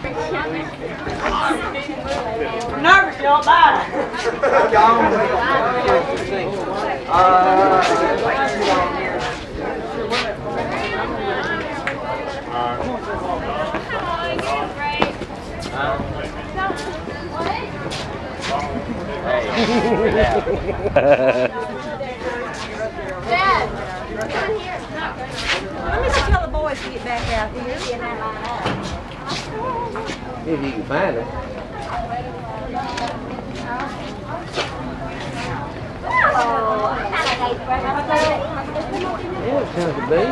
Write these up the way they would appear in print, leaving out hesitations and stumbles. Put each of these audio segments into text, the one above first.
Nervous, y'all. Bye. Dad, come here. Let me just tell the boys to get back out here. If you can find it. Yeah, it sounds to be.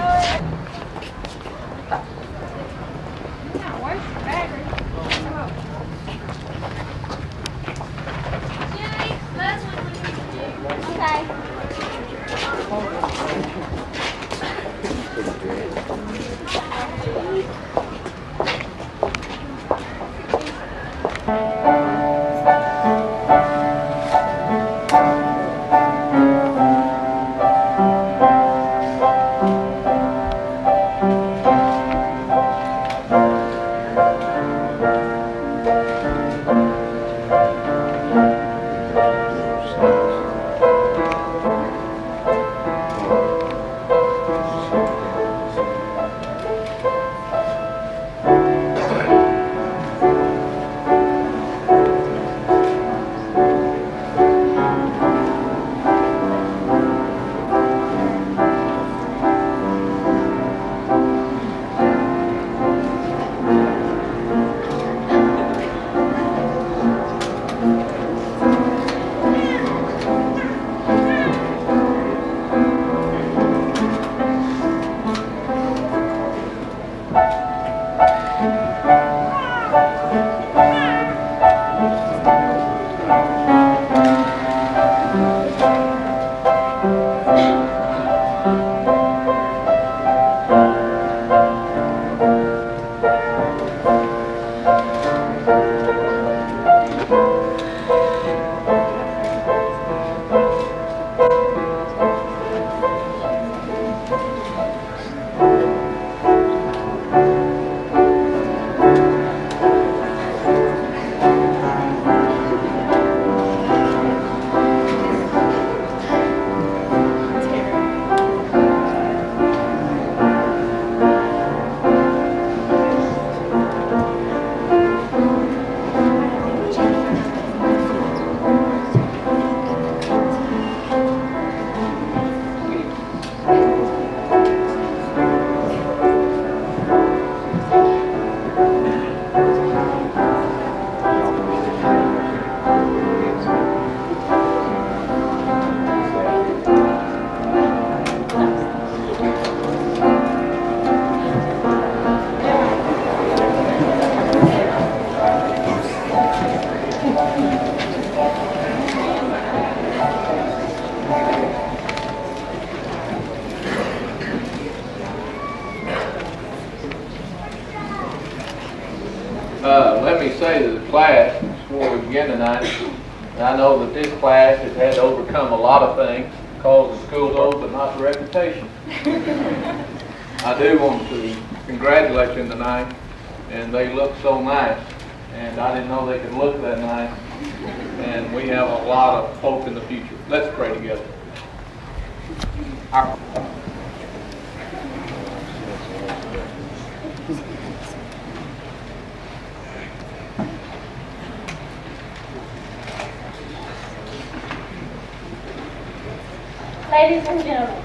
Let me say to the class before we begin tonight, I know that this class has had to overcome a lot of things, cause the school's old, but not the reputation. I do want to congratulate you tonight, and they look so nice, and I didn't know they could look that nice, and we have a lot of hope in the future. Let's pray together. Ladies and gentlemen,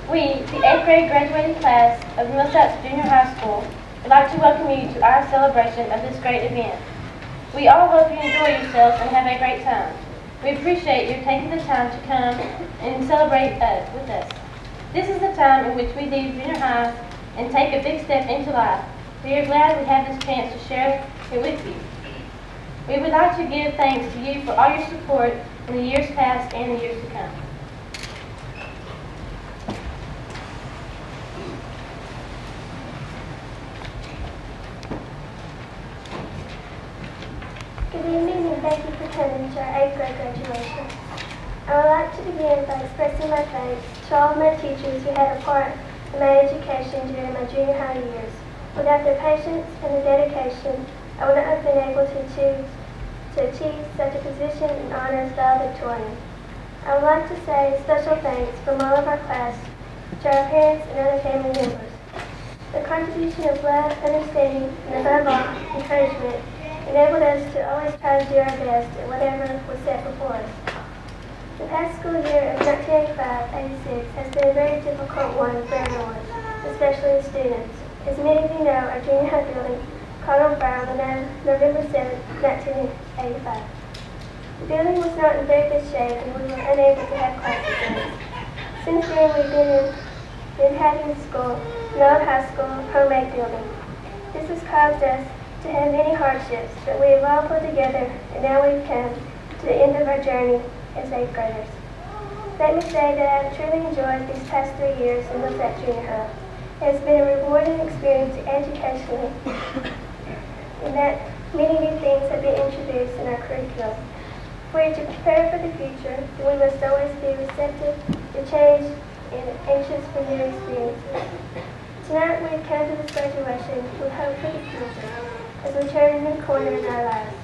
we, the 8th grade graduating class of Millsap Junior High School, would like to welcome you to our celebration of this great event. We all hope you enjoy yourselves and have a great time. We appreciate you taking the time to come and celebrate with us. This is the time in which we leave junior high and take a big step into life. We are glad we have this chance to share it with you. We would like to give thanks to you for all your support in the years past and the years to come. Good evening and thank you for coming to our 8th grade graduation. I would like to begin by expressing my thanks to all of my teachers who had a part in my education during my junior high years. Without their patience and the dedication, I I would not have been able to achieve such a position and honor as valedictorian. I would like to say special thanks from all of our class to our parents and other family members. The contribution of love, understanding, and above all, encouragement enabled us to always try to do our best at whatever was set before us. The past school year of 1985-86 has been a very difficult one for everyone, especially the students. As many of you know, our junior high building caught on fire on November 7, 1985. The building was not in very good shape and we were unable to have classes in it. Since then, we've been having school, an old high school, homemade building. This has caused us to have many hardships, but we have all pulled together and now we've come to the end of our journey as 8th graders. Let me say that I have truly enjoyed these past 3 years in Millsap Junior High. It has been a rewarding experience educationally in that many new things have been introduced in our curriculum. If we are to prepare for the future, then we must always be receptive to change and anxious for new experiences. Tonight we have come to this graduation with hope for the future as we turn a new corner in our lives.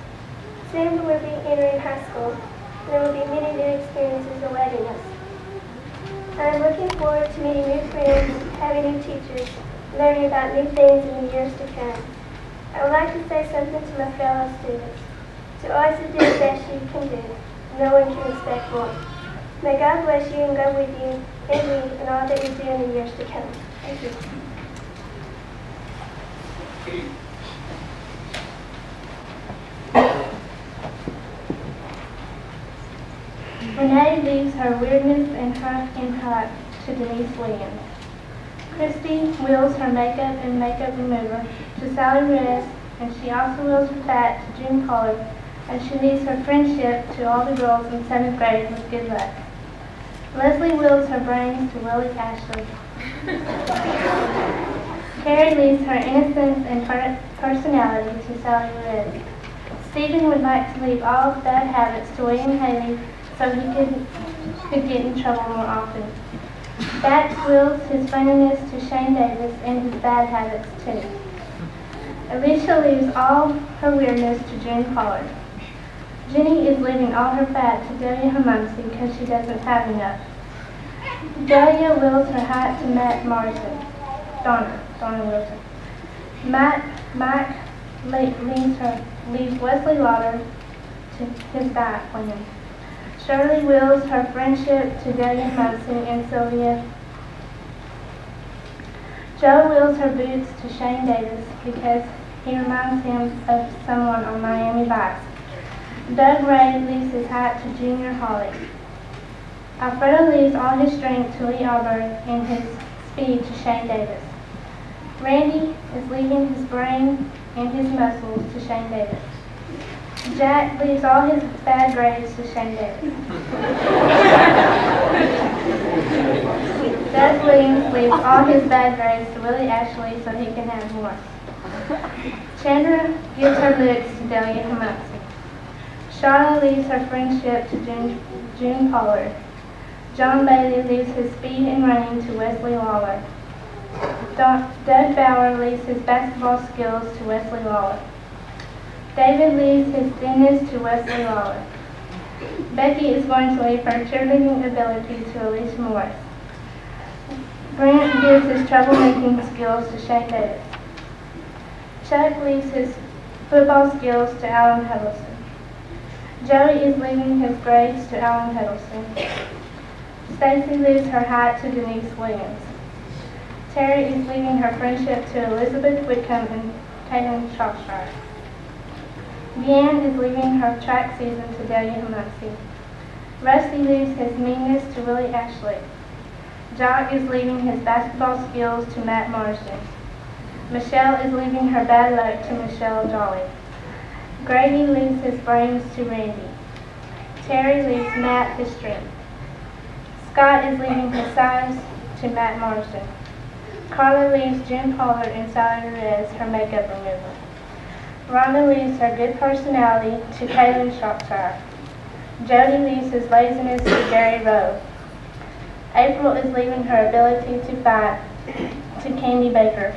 Soon we will be entering high school and there will be many new experiences awaiting us. I am looking forward to meeting new friends, having new teachers, learning about new things in the years to come. I would like to say something to my fellow students. To always do the best you can do. No one can expect more. May God bless you and go with you and me and all that you do in the years to come. Thank you. Renee leaves her weirdness and her impact to Denise Williams. Christy wheels her makeup and makeup remover to Sally Reyes, and she also wheels her fat to June Pollard, and she leaves her friendship to all the girls in 7th grade with good luck. Leslie wheels her brains to Willie Ashley. Carrie leaves her innocence and personality to Sally Reyes. Stephen would like to leave all bad habits to William Haley so he could get in trouble more often. Dax wheels his funniness to Shane Davis and his bad habits too. Alicia leaves all her weirdness to June Pollard. Jenny is leaving all her fat to Delia Hermansi because she doesn't have enough. Delia wheels her hat to Matt Morrison. Donna Wilson. Mike leaves Wesley Lauder to his back plan. Shirley wheels her friendship to Delia Munson and Sylvia. Joe wheels her boots to Shane Davis because he reminds him of someone on Miami Vice. Doug Ray leaves his hat to Junior Holly. Alfredo leaves all his strength to Lee Auburn and his speed to Shane Davis. Randy is leaving his brain and his muscles to Shane Davis. Jack leaves all his bad grades to Shane Davis. Doug Williams leaves all his bad grades to Willie Ashley so he can have more. Chandra gives her looks to Delia Hermansi. Charlotte leaves her friendship to June Pollard. John Bailey leaves his speed and running to Wesley Lawler. Doug Bauer leaves his basketball skills to Wesley Lawler. David leaves his thinness to Wesley Lawler. Becky is going to leave her cheerleading ability to Elise Morris. Brent gives his troublemaking skills to Shane Davis. Chuck leaves his football skills to Alan Huddleston. Joey is leaving his grades to Alan Huddleston. Stacy leaves her hat to Denise Williams. Terry is leaving her friendship to Elizabeth Whitcomb and Caitlin Shropshire. Deanne is leaving her track season to Delia Hermansi. Rusty leaves his meanness to Willie Ashley. Jock is leaving his basketball skills to Matt Marsden. Michelle is leaving her bad luck to Michelle Jolly. Grady leaves his brains to Randy. Terry leaves Matt his strength. Scott is leaving his size to Matt Marsden. Carla leaves June Pollard and Sally Reyes her makeup remover. Rhonda leaves her good personality to Caitlin Shropshire. Jody leaves his laziness to Gary Rowe. April is leaving her ability to fight to Candy Baker.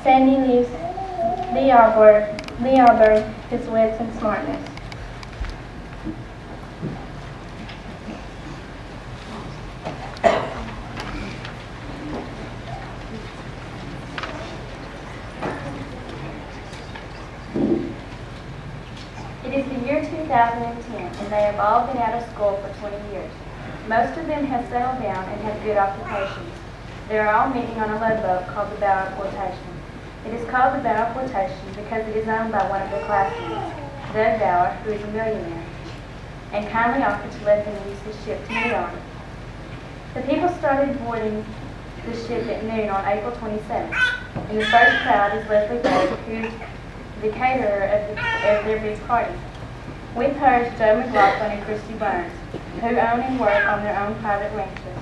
Sandy leaves the awkward Lee Alberg, his wits and smartness. It is the year 2010, and they have all been out of school for 20 years. Most of them have settled down and have good occupations. They are all meeting on a load boat called the Bower Flotation. It is called the Bower Flotation because it is owned by one of their classmates, Doug Bower, who is a millionaire, and kindly offered to let them use his ship to meet on. The people started boarding the ship at noon on April 27th. In the first crowd is Leslie Berg, who is the caterer of their big party. With her is Joe McLaughlin and Christy Burns, who own and work on their own private ranches.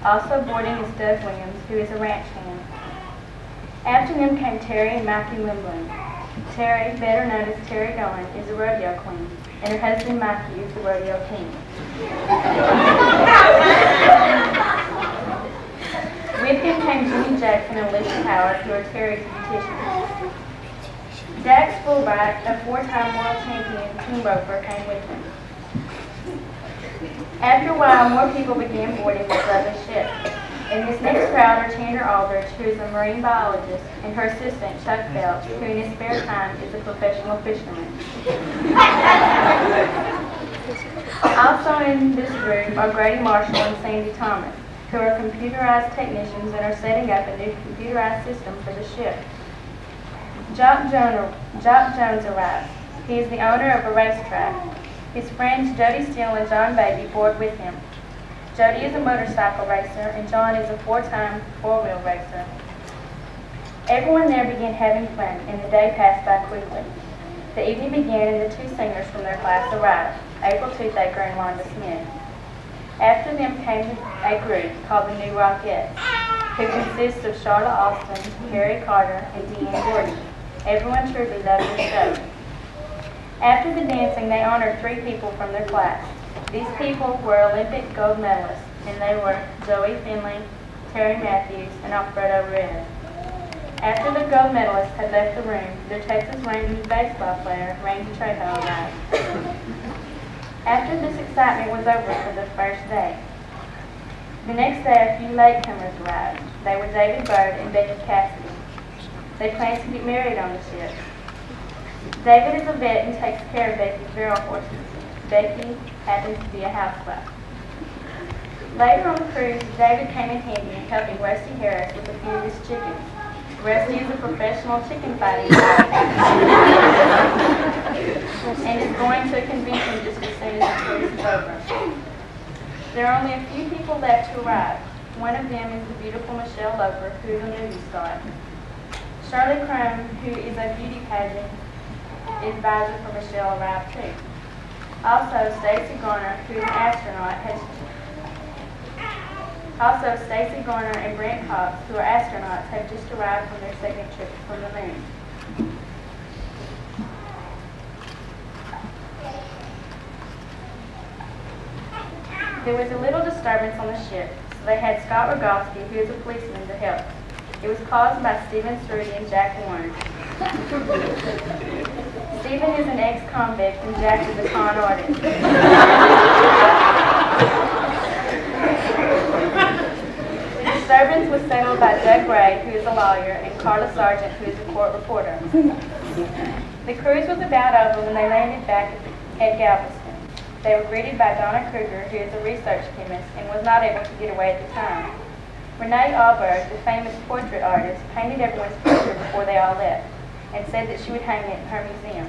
Also boarding is Doug Williams, who is a ranch hand. After them came Terry and Mikey Wimblin. Terry, better known as Terry Dolan, is a rodeo queen, and her husband Mikey is the rodeo king. With them came Jimmy Jackson and Alicia Howard, who are Terry's beauticians. Dax Fulbright, a four-time world champion team roper, came with them. After a while, more people began boarding this lovely ship. In this next crowd are Chandler Aldridge, who is a marine biologist, and her assistant, Chuck Belch, who in his spare time is a professional fisherman. Also in this group are Grady Marshall and Sandy Thomas, who are computerized technicians and are setting up a new computerized system for the ship. Jock Jones arrives. He is the owner of a racetrack. His friends Jody Steele and John Baby board with him. Jody is a motorcycle racer, and John is a four-time four-wheel racer. Everyone there began having fun, and the day passed by quickly. The evening began, and the two singers from their class arrived, April Toothaker and Wanda Smith. After them came a group called the New Rockettes, who consists of Charlotte Austin, Harry Carter, and Deanne Gordon. Everyone truly loved the show. After the dancing, they honored three people from their class. These people were Olympic gold medalists, and they were Zoe Finley, Terry Matthews, and Alfredo Reyes. After the gold medalists had left the room, their Texas Rangers baseball player, Randy Trejo, arrived. After this excitement was over for the first day, the next day a few latecomers arrived. They were David Bird and Becky Cassidy. They planned to get married on the ship. David is a vet and takes care of Becky's barrel horses. Becky happens to be a housewife. Later on the cruise, David came in handy in helping Rusty Harris with a few of his chickens. Rusty is a professional chicken fighting guy and is going to a convention just as soon as the cruise is over. There are only a few people left to arrive. One of them is the beautiful Michelle Loper, who is a movie star. Shirley Crumb, who is a beauty pageant advisor for Michelle, arrived too. Also, Stacy Garner, who is an astronaut, Stacy Garner and Brent Cox, who are astronauts, have just arrived from their second trip from the moon. There was a little disturbance on the ship, so they had Scott Rogowski, who is a policeman, to help. It was caused by Stephen Strudy and Jack Warren. Stephen is an ex-convict and Jack is a con artist. The disturbance was settled by Doug Gray, who is a lawyer, and Carla Sargent, who is a court reporter. The cruise was about over when they landed back at Galveston. They were greeted by Donna Kruger, who is a research chemist and was not able to get away at the time. Renee Alberg, the famous portrait artist, painted everyone's picture before they all left and said that she would hang it in her museum.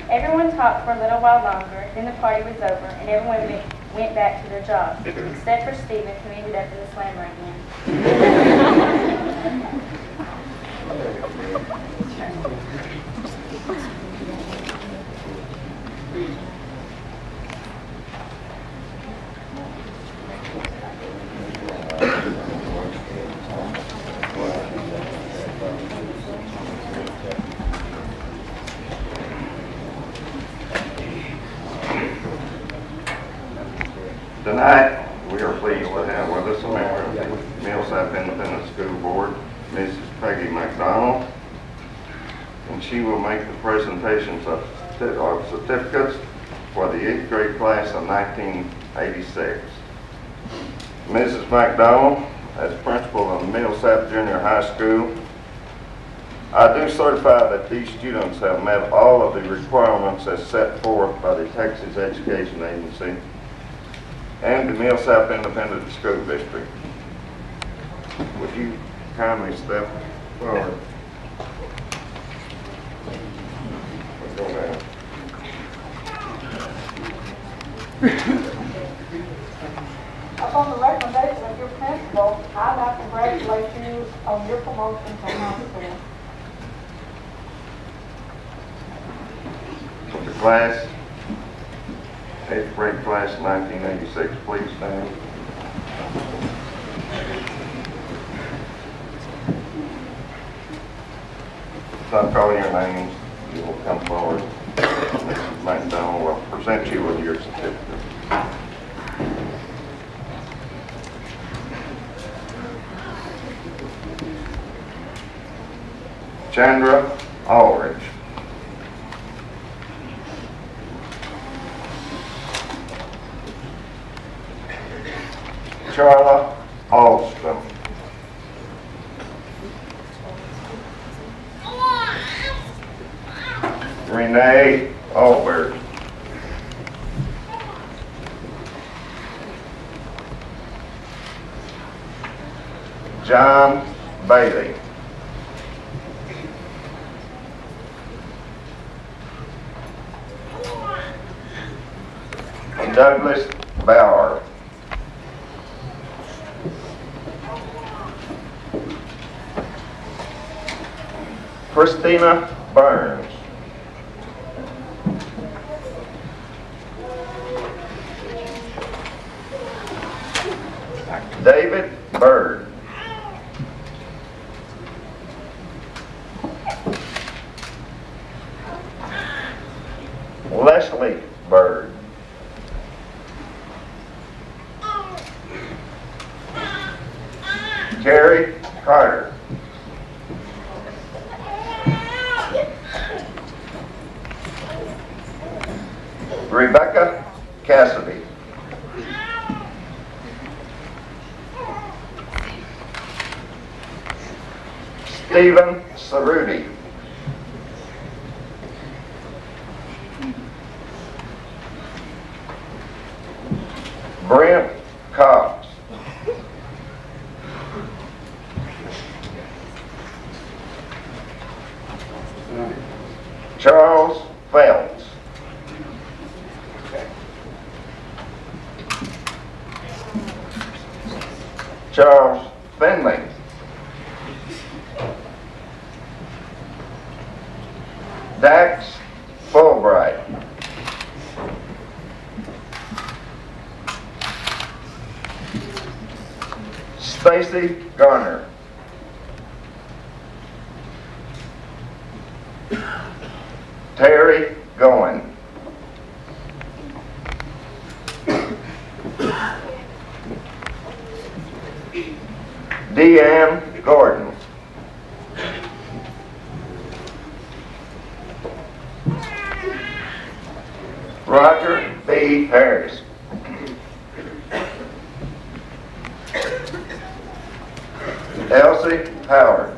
Everyone talked for a little while longer, then the party was over and everyone went back to their jobs, except for Stephen, who ended up in the slammer again. Tonight, we are pleased to have with us a member of the Millsap Independent School Board, Mrs. Peggy McDonald, and she will make the presentations of certificates for the 8th grade class of 1986. Mrs. McDonald, as principal of Millsap Junior High School, I do certify that these students have met all of the requirements as set forth by the Texas Education Agency and the Millsap Independent School District. Would you kindly step forward? Go ahead. Upon the recommendation of your principal, I now congratulate you on your promotion from high school. The class, 8th grade class 1986, please stand. So I'll call your names, you will come forward. Mrs. McDonald will present you with your certificate. Chandra Aldridge. Charla Alston. Renee Albert. John Bailey. Douglas Bauer. Christina Burns. David Bird. Leslie Bird. Jerry Carter. Rebecca Cassidy. Stephen Cerruti. Brent Cox. Charles Phelps. Charles Finley. Dax Fulbright. Stacy Garner. Terry Goen. Deanne Gordon. Roger B. Harris. Elsie Howard.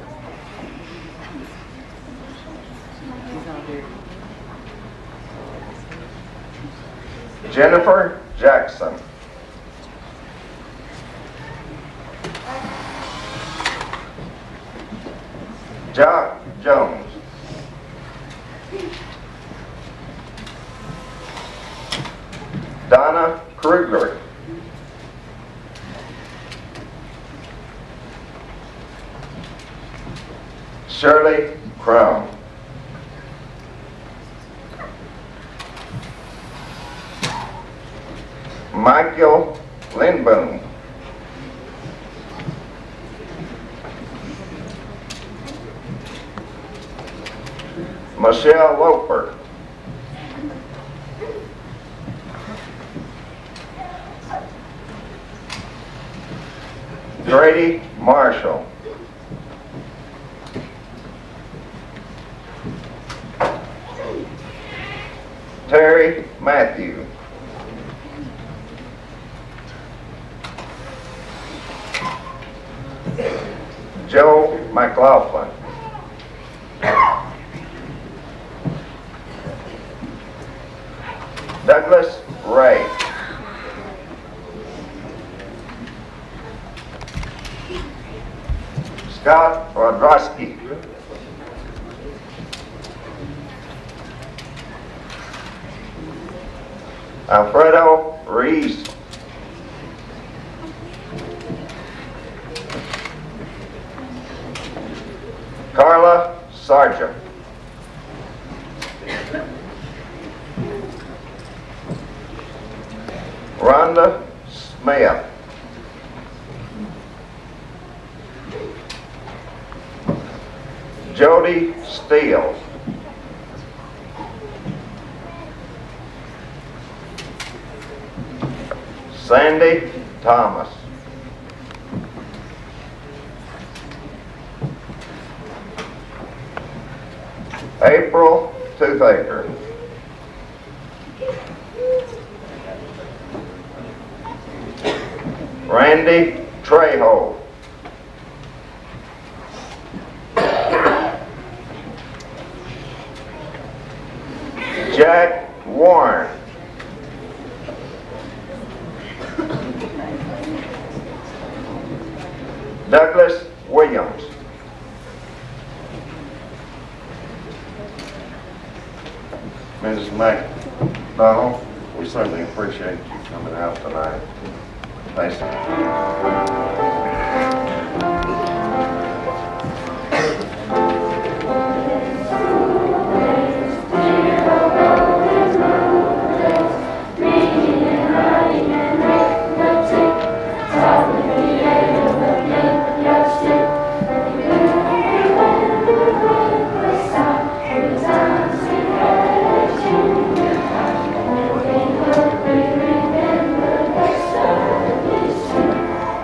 Jennifer Jackson. Jock Jones. Donna Krugler. Shirley Crown. Michael Lindboom. Michelle Loper. Grady Marshall. Terry Matthew. Joe McLaughlin. Douglas Ray. Scott Rodrosky. Alfredo Reese. Carla Sargent. Rhonda Smith. Jody Steele. Sandy Thomas. April Toothaker. Randy Trejo. Jack Warren. Douglas Williams. Mrs. McDonald, we certainly appreciate you coming out tonight. Thanks.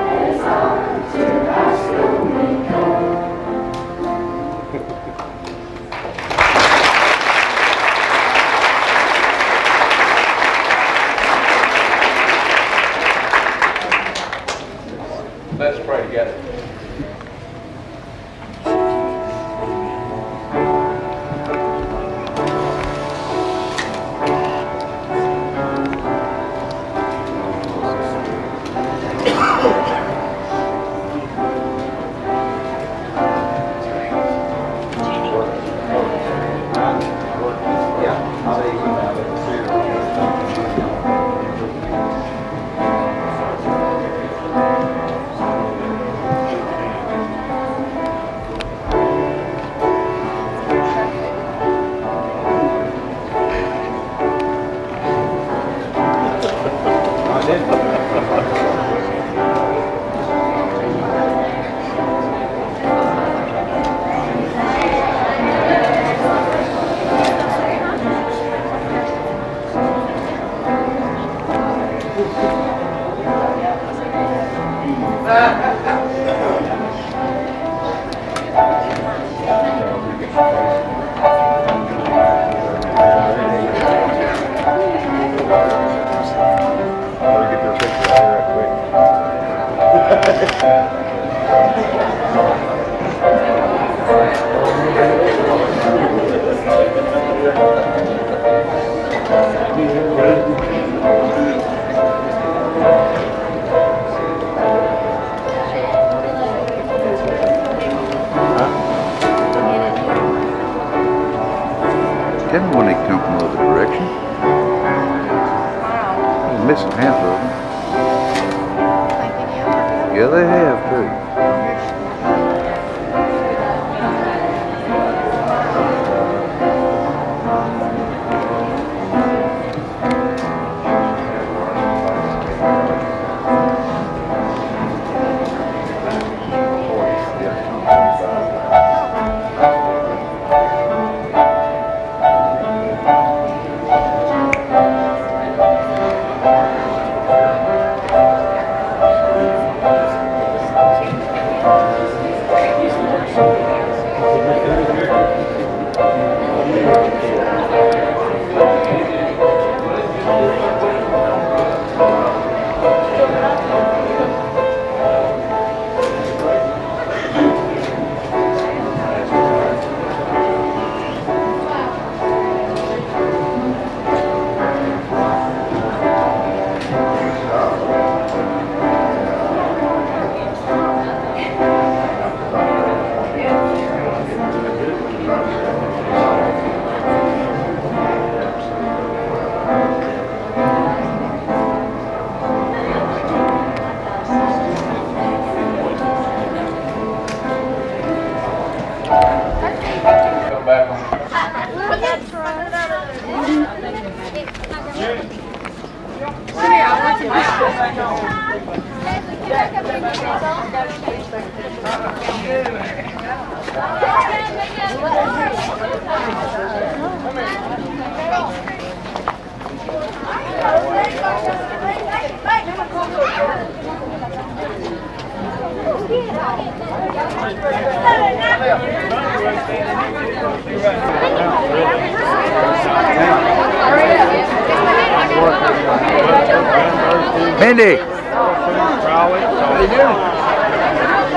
It's all Mindy. How you doing?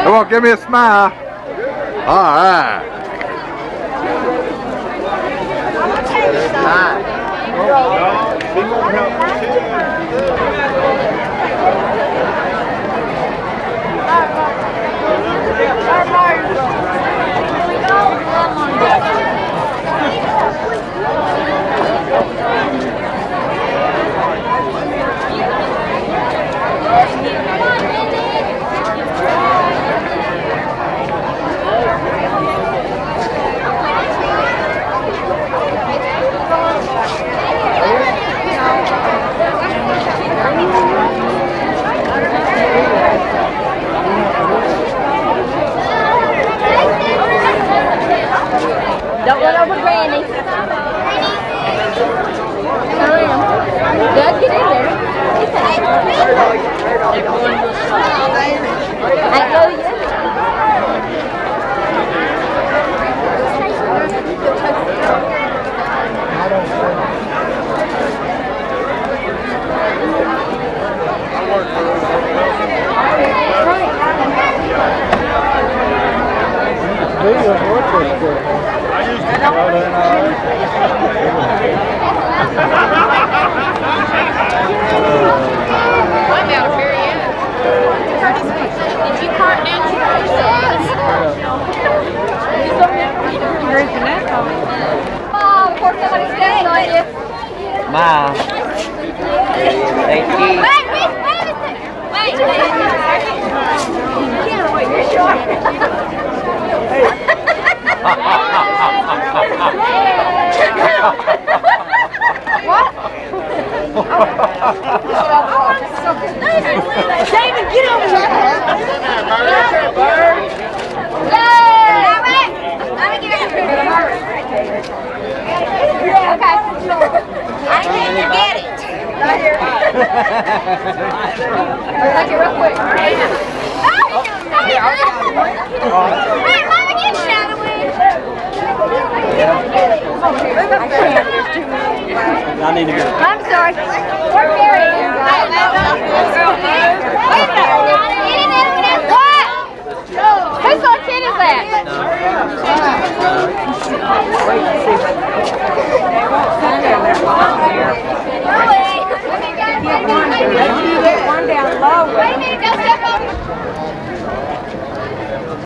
Come on, give me a smile. All right. Don't run over Granny. Doug, get in there. I know you. I'm out of here yet. Did you part down drinking that coffee? Oh, before somebody steps on you. Mom. Thank you. Wait a second. Wait. You're short. What? David, get over here. Let me get up here. Okay. I can't forget it. Right here. Take it real quick. Hey, Mama, get shadowy. I need to go. I'm sorry. We're married. Wait a minute. What? Whose little kid is that? One down low. Wait a minute, don't